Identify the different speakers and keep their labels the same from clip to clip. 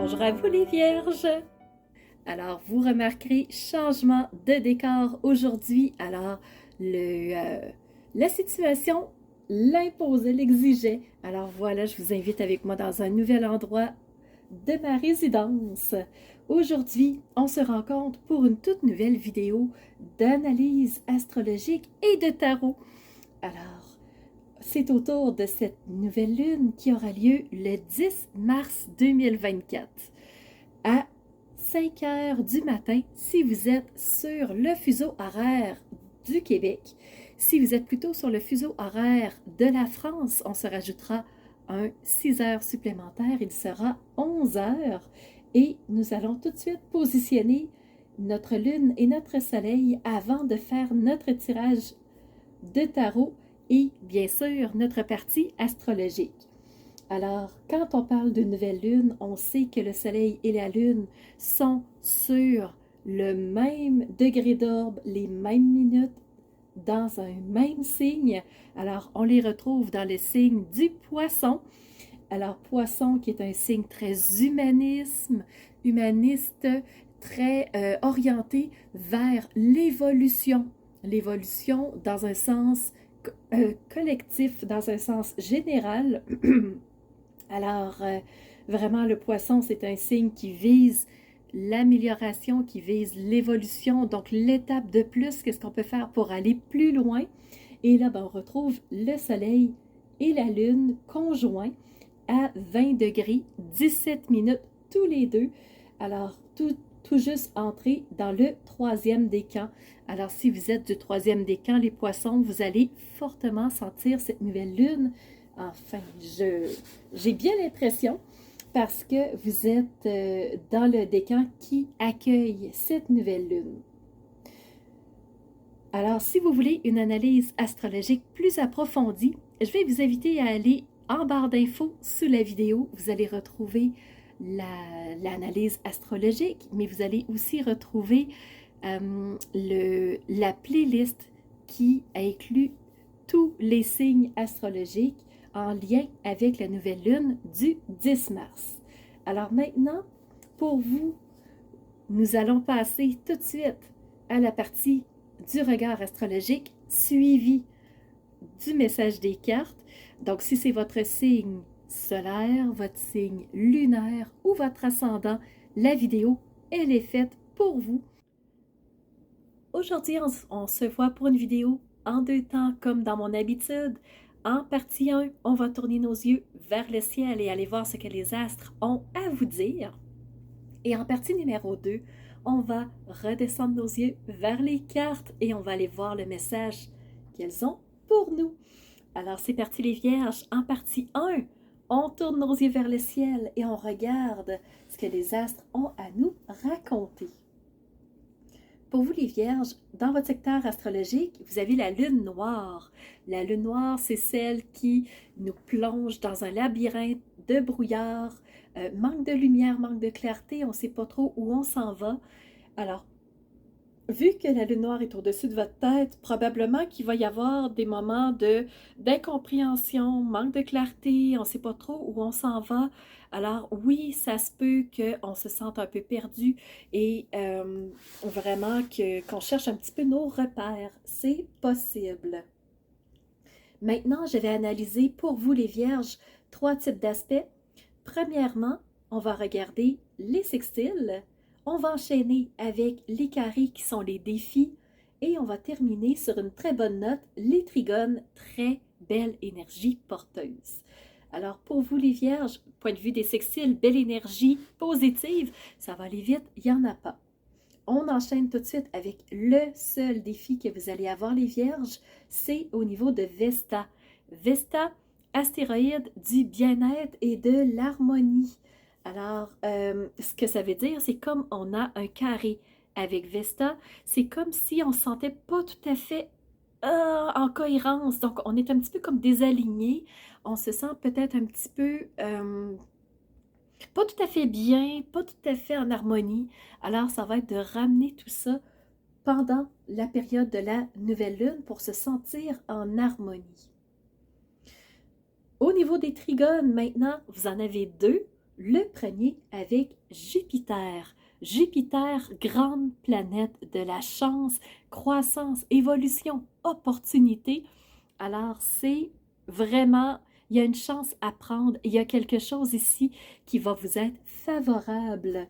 Speaker 1: Bonjour à vous les vierges! Alors, vous remarquerez changement de décor aujourd'hui. Alors, la situation l'imposait, l'exigeait. Alors voilà, je vous invite avec moi dans un nouvel endroit de ma résidence. Aujourd'hui, on se rencontre pour une toute nouvelle vidéo d'analyse astrologique et de tarot. Alors, c'est autour de cette nouvelle lune qui aura lieu le 10 mars 2024 à 5 heures du matin si vous êtes sur le fuseau horaire du Québec. Si vous êtes plutôt sur le fuseau horaire de la France, on se rajoutera un 6 heures supplémentaires. Il sera 11 heures et nous allons tout de suite positionner notre lune et notre soleil avant de faire notre tirage de tarot et bien sûr notre partie astrologique. Alors, quand on parle de nouvelle lune, on sait que le soleil et la lune sont sur le même degré d'orbe, les mêmes minutes, dans un même signe. Alors, on les retrouve dans le signe du poisson. Alors, poisson qui est un signe très humaniste, très orienté vers l'évolution. L'évolution dans un sens collectif, dans un sens général. Alors, vraiment, le poisson, c'est un signe qui vise l'amélioration, qui vise l'évolution. Donc, l'étape de plus, qu'est-ce qu'on peut faire pour aller plus loin? Et là, ben, on retrouve le soleil et la lune conjoints à 20 degrés, 17 minutes tous les deux. Alors, tout juste entré dans le troisième décan. Alors, si vous êtes du troisième décan, les poissons, vous allez fortement sentir cette nouvelle lune. Enfin, j'ai bien l'impression parce que vous êtes dans le décan qui accueille cette nouvelle lune. Alors, si vous voulez une analyse astrologique plus approfondie, je vais vous inviter à aller en barre d'infos sous la vidéo. Vous allez retrouver l'analyse astrologique, mais vous allez aussi retrouver la playlist qui inclut tous les signes astrologiques en lien avec la nouvelle lune du 10 mars. Alors maintenant, pour vous, nous allons passer tout de suite à la partie du regard astrologique suivi du message des cartes. Donc, si c'est votre signe solaire, votre signe lunaire ou votre ascendant, la vidéo, elle est faite pour vous. Aujourd'hui, on se voit pour une vidéo en deux temps comme dans mon habitude. En partie 1, on va tourner nos yeux vers le ciel et aller voir ce que les astres ont à vous dire. Et en partie numéro 2, on va redescendre nos yeux vers les cartes et on va aller voir le message qu'elles ont pour nous. Alors c'est parti les vierges. En partie 1, on tourne nos yeux vers le ciel et on regarde ce que les astres ont à nous raconter. Pour vous les vierges, dans votre secteur astrologique, vous avez la lune noire. La lune noire, c'est celle qui nous plonge dans un labyrinthe de brouillard, manque de lumière, manque de clarté, on ne sait pas trop où on s'en va. Alors, vu que la lune noire est au-dessus de votre tête, probablement qu'il va y avoir des moments d'incompréhension, manque de clarté, on ne sait pas trop où on s'en va. Alors oui, ça se peut qu'on se sente un peu perdu et vraiment qu'on cherche un petit peu nos repères. C'est possible. Maintenant, je vais analyser pour vous les vierges 3 types d'aspects. Premièrement, on va regarder les sextiles. On va enchaîner avec les carrés qui sont les défis et on va terminer sur une très bonne note, les trigones, très belle énergie porteuse. Alors pour vous les vierges, point de vue des sextiles, belle énergie positive, ça va aller vite, il n'y en a pas. On enchaîne tout de suite avec le seul défi que vous allez avoir les vierges, c'est au niveau de Vesta. Vesta, astéroïde du bien-être et de l'harmonie. Alors, ce que ça veut dire, c'est comme on a un carré avec Vesta, c'est comme si on ne se sentait pas tout à fait en cohérence. Donc, on est un petit peu comme désaligné. On se sent peut-être un petit peu pas tout à fait bien, pas tout à fait en harmonie. Alors, ça va être de ramener tout ça pendant la période de la nouvelle lune pour se sentir en harmonie. Au niveau des trigones, maintenant, vous en avez deux. Le premier avec Jupiter. Jupiter, grande planète de la chance, croissance, évolution, opportunité. Alors, c'est vraiment, il y a une chance à prendre, il y a quelque chose ici qui va vous être favorable.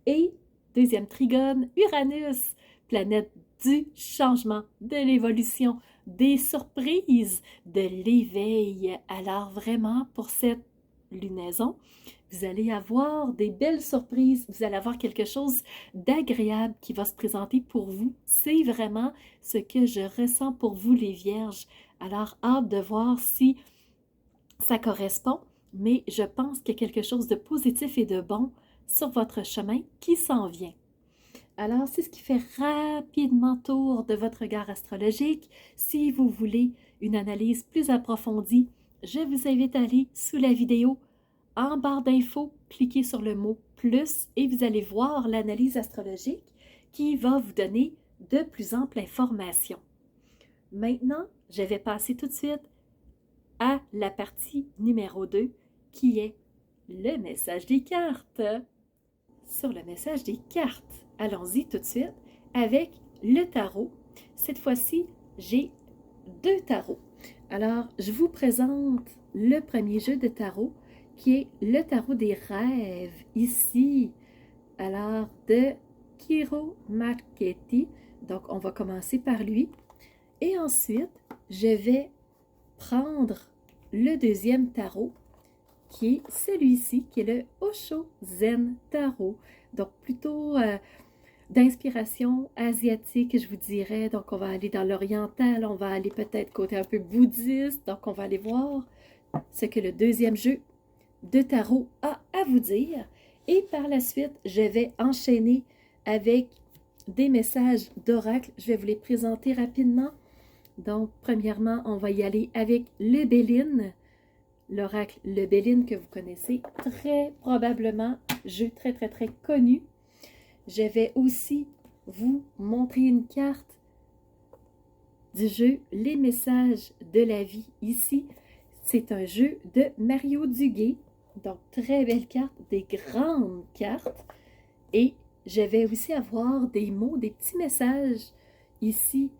Speaker 1: Et deuxième trigone, Uranus, planète du changement, de l'évolution, des surprises, de l'éveil. Alors vraiment, pour cette lunaison, vous allez avoir des belles surprises, vous allez avoir quelque chose d'agréable qui va se présenter pour vous. C'est vraiment ce que je ressens pour vous, les Vierges. Alors, hâte de voir si ça correspond, mais je pense qu'il y a quelque chose de positif et de bon sur votre chemin qui s'en vient. Alors, c'est ce qui fait rapidement tour de votre regard astrologique. Si vous voulez une analyse plus approfondie, je vous invite à aller sous la vidéo. En barre d'infos, cliquez sur le mot « plus » et vous allez voir l'analyse astrologique qui va vous donner de plus amples informations. Maintenant, je vais passer tout de suite à la partie numéro 2 qui est le message des cartes. Sur le message des cartes, allons-y tout de suite avec le tarot. Cette fois-ci, j'ai 2 tarots. Alors, je vous présente le premier jeu de tarot qui est le tarot des rêves, ici. Alors, de Kiro Marchetti. Donc, on va commencer par lui. Et ensuite, je vais prendre le deuxième tarot, qui est celui-ci, qui est le Osho Zen Tarot. Donc, plutôt d'inspiration asiatique, je vous dirais. Donc, on va aller dans l'oriental, on va aller peut-être côté un peu bouddhiste. Donc, on va aller voir ce que le deuxième jeu de tarot a à vous dire. Et par la suite, je vais enchaîner avec des messages d'oracle. Je vais vous les présenter rapidement. Donc, premièrement, on va y aller avec le Béline. L'oracle le Béline que vous connaissez très probablement, jeu très connu. Je vais aussi vous montrer une carte du jeu Les messages de la vie ici. C'est un jeu de Mario Duguay. Donc, très belle carte, des grandes cartes. Et je vais aussi avoir des mots, des petits messages ici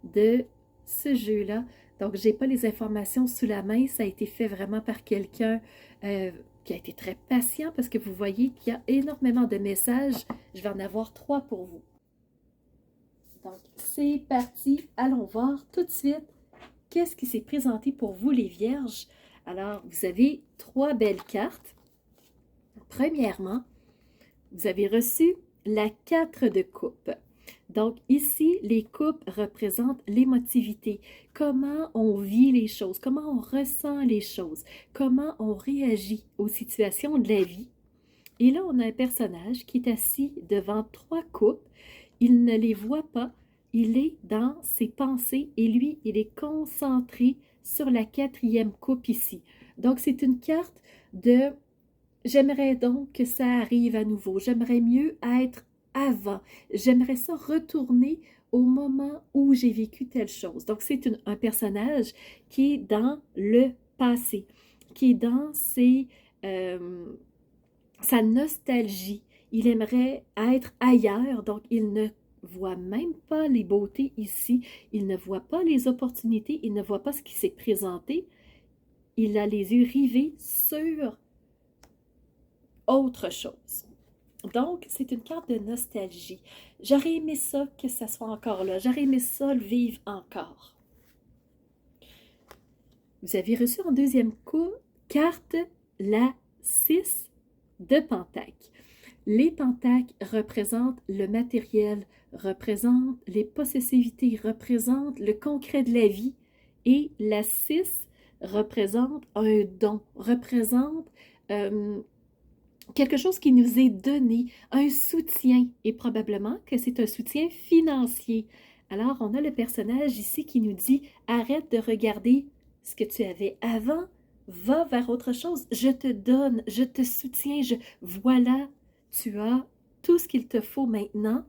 Speaker 1: de ce jeu-là. Donc, je n'ai pas les informations sous la main. Ça a été fait vraiment par quelqu'un qui a été très patient parce que vous voyez qu'il y a énormément de messages. Je vais en avoir 3 pour vous. Donc, c'est parti. Allons voir tout de suite qu'est-ce qui s'est présenté pour vous, les Vierges. Alors, vous avez 3 belles cartes. Premièrement, vous avez reçu la 4 de coupe. Donc ici, les coupes représentent l'émotivité, comment on vit les choses, comment on ressent les choses, comment on réagit aux situations de la vie. Et là, on a un personnage qui est assis devant 3 coupes. Il ne les voit pas, il est dans ses pensées et lui, il est concentré sur la 4e coupe ici. Donc, c'est une carte de « j'aimerais donc que ça arrive à nouveau, j'aimerais mieux être avant, j'aimerais ça retourner au moment où j'ai vécu telle chose ». Donc, c'est un personnage qui est dans le passé, qui est dans sa nostalgie. Il aimerait être ailleurs, donc il ne voit même pas les beautés ici, il ne voit pas les opportunités, il ne voit pas ce qui s'est présenté. Il a les yeux rivés sur autre chose. Donc, c'est une carte de nostalgie. J'aurais aimé ça que ça soit encore là. J'aurais aimé ça le vivre encore. Vous avez reçu en deuxième coup carte la 6 de Pentacle. Les pentacles représentent le matériel, représentent les possessivités, représentent le concret de la vie. Et la 6 représente un don, représente quelque chose qui nous est donné, un soutien. Et probablement que c'est un soutien financier. Alors, on a le personnage ici qui nous dit « Arrête de regarder ce que tu avais avant, va vers autre chose. Je te donne, je te soutiens, voilà. » Tu as tout ce qu'il te faut maintenant.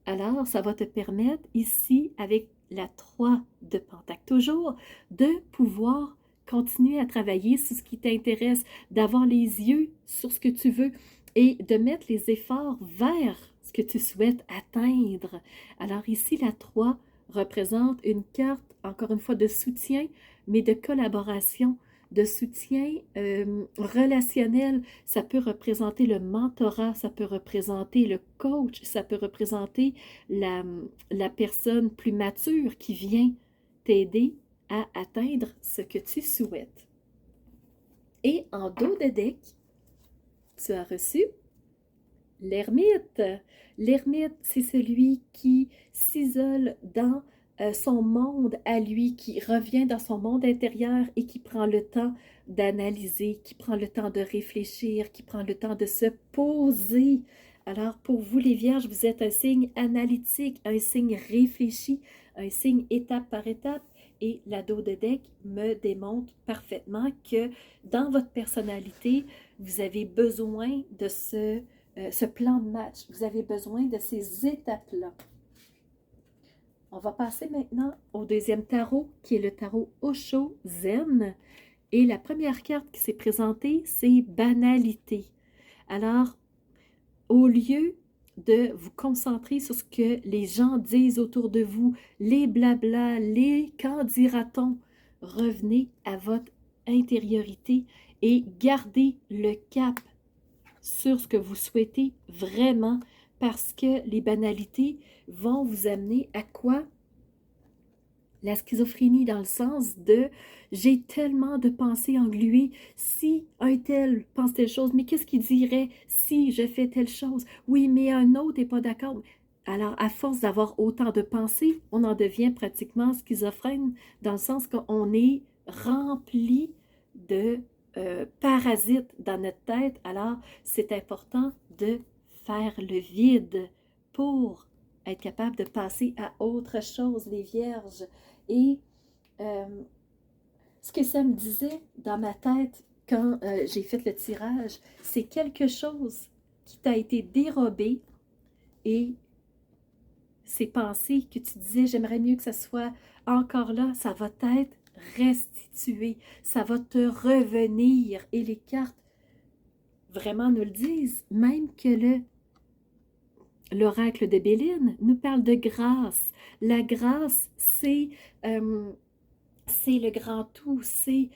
Speaker 1: Alors, ça va te permettre ici, avec la 3 de Pentacle toujours, de pouvoir continuer à travailler sur ce qui t'intéresse, d'avoir les yeux sur ce que tu veux et de mettre les efforts vers ce que tu souhaites atteindre. Alors ici, la 3 représente une carte, encore une fois, de soutien, mais de collaboration, de soutien relationnel. Ça peut représenter le mentorat, ça peut représenter le coach, ça peut représenter la personne plus mature qui vient t'aider à atteindre ce que tu souhaites. Et en dos de deck, tu as reçu l'ermite. L'ermite, c'est celui qui s'isole dans son monde à lui, qui revient dans son monde intérieur et qui prend le temps d'analyser, qui prend le temps de réfléchir, qui prend le temps de se poser. Alors pour vous les vierges, vous êtes un signe analytique, un signe réfléchi, un signe étape par étape. Et la dos de deck me démontre parfaitement que dans votre personnalité, vous avez besoin de ce plan de match. Vous avez besoin de ces étapes-là. On va passer maintenant au deuxième tarot, qui est le tarot Osho Zen. Et la première carte qui s'est présentée, c'est banalité. Alors, au lieu de vous concentrer sur ce que les gens disent autour de vous, les blablas, les qu'en dira-t-on, revenez à votre intériorité et gardez le cap sur ce que vous souhaitez vraiment, parce que les banalités vont vous amener à quoi? La schizophrénie, dans le sens de j'ai tellement de pensées engluées, si un tel pense telle chose, mais qu'est-ce qu'il dirait si je fais telle chose? Oui, mais un autre n'est pas d'accord. Alors, à force d'avoir autant de pensées, on en devient pratiquement schizophrène, dans le sens qu'on est rempli de parasites dans notre tête. Alors, c'est important de faire le vide pour être capable de passer à autre chose, les vierges. Et ce que ça me disait dans ma tête quand j'ai fait le tirage, c'est quelque chose qui t'a été dérobé et ces pensées que tu disais, j'aimerais mieux que ça soit encore là, ça va t'être restitué, ça va te revenir. Et les cartes vraiment nous le disent, même que l'oracle de Béline nous parle de grâce. La grâce, c'est le grand tout, c'est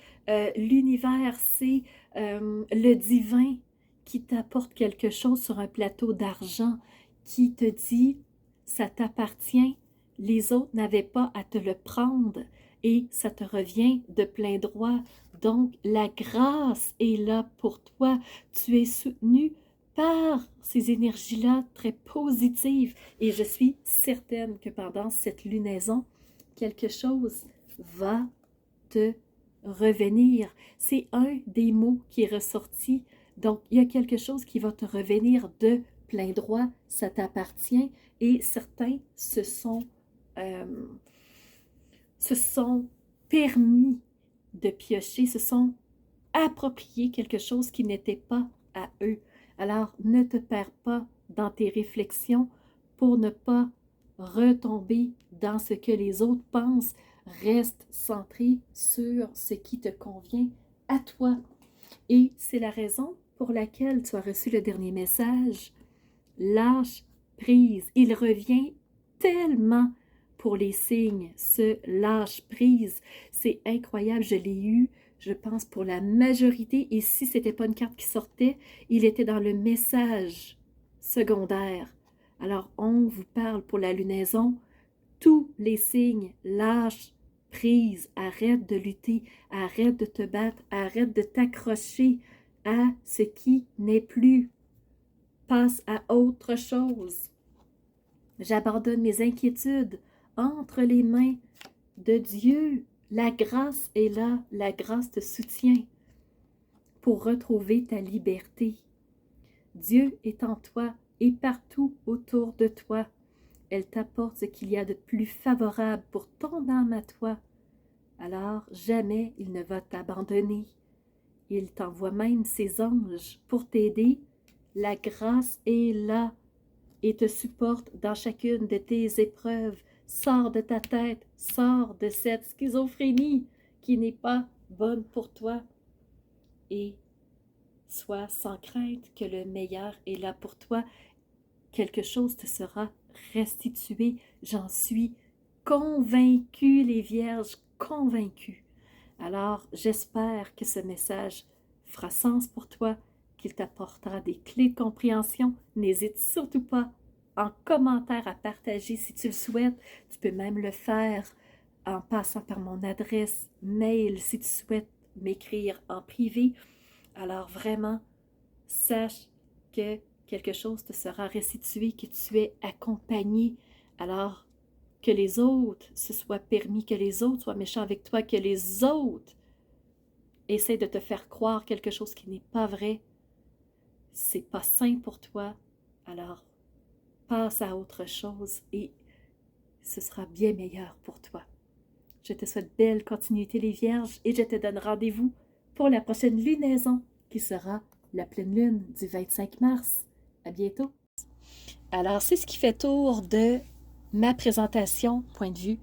Speaker 1: l'univers, c'est le divin qui t'apporte quelque chose sur un plateau d'argent, qui te dit, ça t'appartient, les autres n'avaient pas à te le prendre et ça te revient de plein droit. Donc, la grâce est là pour toi. Tu es soutenu par ces énergies-là très positives. Et je suis certaine que pendant cette lunaison, quelque chose va te revenir. C'est un des mots qui est ressorti. Donc, il y a quelque chose qui va te revenir de plein droit. Ça t'appartient. Et certains se sont permis de piocher, se sont appropriés quelque chose qui n'était pas à eux. Alors, ne te perds pas dans tes réflexions pour ne pas retomber dans ce que les autres pensent. Reste centré sur ce qui te convient à toi. Et c'est la raison pour laquelle tu as reçu le dernier message. Lâche prise. Il revient tellement pour les signes, ce lâche prise. C'est incroyable, je l'ai eu, je pense, pour la majorité. Et si ce n'était pas une carte qui sortait, il était dans le message secondaire. Alors, on vous parle pour la lunaison, tous les signes, lâche prise, arrête de lutter, arrête de te battre, arrête de t'accrocher à ce qui n'est plus. Passe à autre chose. J'abandonne mes inquiétudes entre les mains de Dieu. La grâce est là, la grâce te soutient pour retrouver ta liberté. Dieu est en toi et partout autour de toi. Elle t'apporte ce qu'il y a de plus favorable pour ton âme à toi. Alors jamais il ne va t'abandonner. Il t'envoie même ses anges pour t'aider. La grâce est là et te supporte dans chacune de tes épreuves. Sors de ta tête, sors de cette schizophrénie qui n'est pas bonne pour toi et sois sans crainte que le meilleur est là pour toi. Quelque chose te sera restitué, j'en suis convaincue, les vierges, convaincues. Alors, j'espère que ce message fera sens pour toi, qu'il t'apportera des clés de compréhension. N'hésite surtout pas en commentaire à partager si tu le souhaites. Tu peux même le faire en passant par mon adresse mail si tu souhaites m'écrire en privé. Alors vraiment, sache que quelque chose te sera restitué, que tu es accompagné. Alors, que les autres se soient permis, que les autres soient méchants avec toi, que les autres essaient de te faire croire quelque chose qui n'est pas vrai, c'est pas sain pour toi. Alors, passe à autre chose et ce sera bien meilleur pour toi. Je te souhaite belle continuité les vierges et je te donne rendez-vous pour la prochaine lunaison qui sera la pleine lune du 25 mars. À bientôt. Alors, c'est ce qui fait tour de ma présentation, point de vue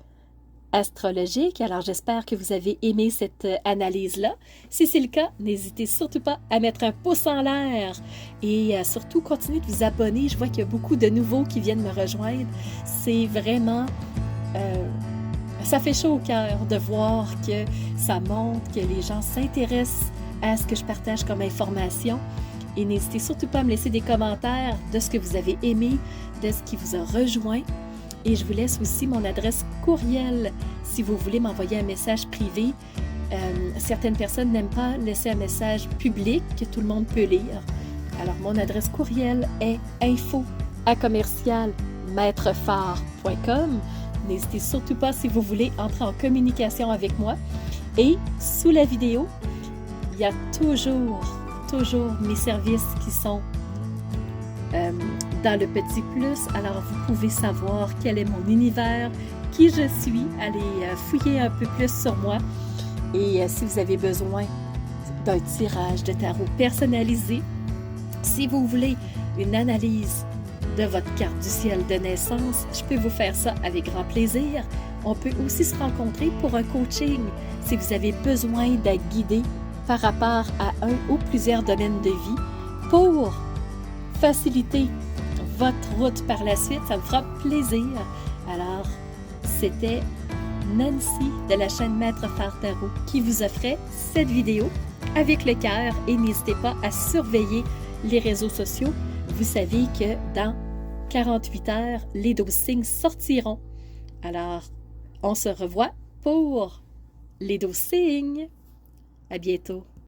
Speaker 1: astrologique. Alors, j'espère que vous avez aimé cette analyse-là. Si c'est le cas, n'hésitez surtout pas à mettre un pouce en l'air et surtout continuez de vous abonner. Je vois qu'il y a beaucoup de nouveaux qui viennent me rejoindre. C'est vraiment... ça fait chaud au cœur de voir que ça montre, que les gens s'intéressent à ce que je partage comme information. Et n'hésitez surtout pas à me laisser des commentaires de ce que vous avez aimé, de ce qui vous a rejoint. Et je vous laisse aussi mon adresse courriel si vous voulez m'envoyer un message privé. Certaines personnes n'aiment pas laisser un message public que tout le monde peut lire. Alors, mon adresse courriel est info@commercialmaitrefort.com. N'hésitez surtout pas si vous voulez entrer en communication avec moi. Et sous la vidéo, il y a toujours mes services qui sont dans le petit plus. Alors, vous pouvez savoir quel est mon univers, qui je suis. Allez fouiller un peu plus sur moi. Et si vous avez besoin d'un tirage de tarot personnalisé, si vous voulez une analyse de votre carte du ciel de naissance, je peux vous faire ça avec grand plaisir. On peut aussi se rencontrer pour un coaching si vous avez besoin d'être guidé par rapport à un ou plusieurs domaines de vie pour faciliter votre route par la suite. Ça me fera plaisir. Alors, c'était Nancy de la chaîne Maître Phare Tarot qui vous offrait cette vidéo avec le cœur et n'hésitez pas à surveiller les réseaux sociaux. Vous savez que dans 48 heures, les 12 signes sortiront. Alors, on se revoit pour les 12 signes. À bientôt.